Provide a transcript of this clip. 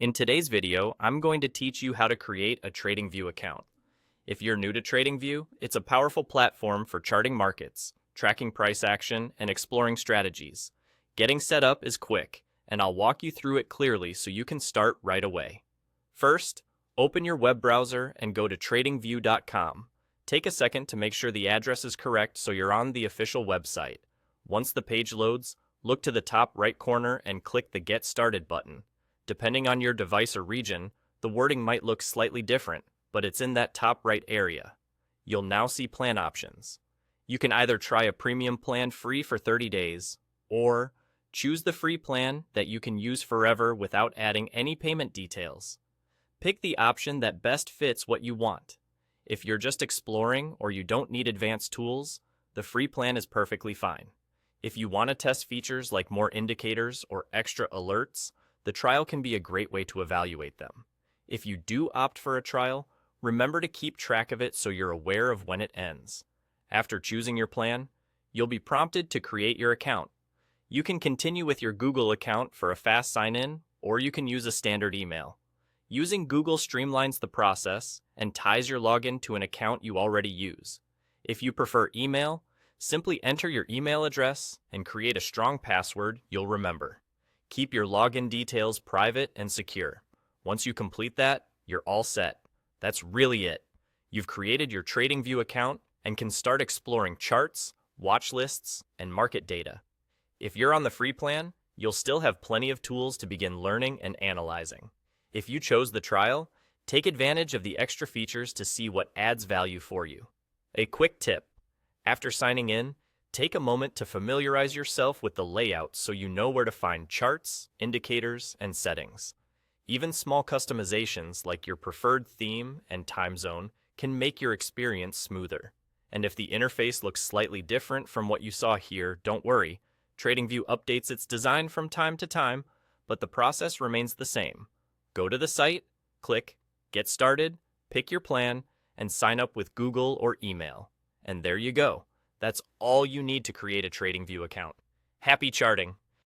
In today's video, I'm going to teach you how to create a TradingView account. If you're new to TradingView, it's a powerful platform for charting markets, tracking price action, and exploring strategies. Getting set up is quick, and I'll walk you through it clearly so you can start right away. First, open your web browser and go to tradingview.com. Take a second to make sure the address is correct so you're on the official website. Once the page loads, look to the top right corner and click the Get Started button. Depending on your device or region, the wording might look slightly different, but it's in that top right area. You'll now see plan options. You can either try a premium plan free for 30 days, or choose the free plan that you can use forever without adding any payment details. Pick the option that best fits what you want. If you're just exploring or you don't need advanced tools, the free plan is perfectly fine. If you want to test features like more indicators or extra alerts, the trial can be a great way to evaluate them. If you do opt for a trial, remember to keep track of it so you're aware of when it ends. After choosing your plan, you'll be prompted to create your account. You can continue with your Google account for a fast sign-in, or you can use a standard email. Using Google streamlines the process and ties your login to an account you already use. If you prefer email, simply enter your email address and create a strong password you'll remember. Keep your login details private and secure. Once you complete that, you're all set. That's really it. You've created your TradingView account and can start exploring charts, watch lists, and market data. If you're on the free plan, you'll still have plenty of tools to begin learning and analyzing. If you chose the trial, take advantage of the extra features to see what adds value for you. A quick tip: after signing in, take a moment to familiarize yourself with the layout so you know where to find charts, indicators, and settings. Even small customizations like your preferred theme and time zone can make your experience smoother. And if the interface looks slightly different from what you saw here, don't worry. TradingView updates its design from time to time, but the process remains the same. Go to the site, click Get Started, pick your plan, and sign up with Google or email. And there you go. That's all you need to create a TradingView account. Happy charting!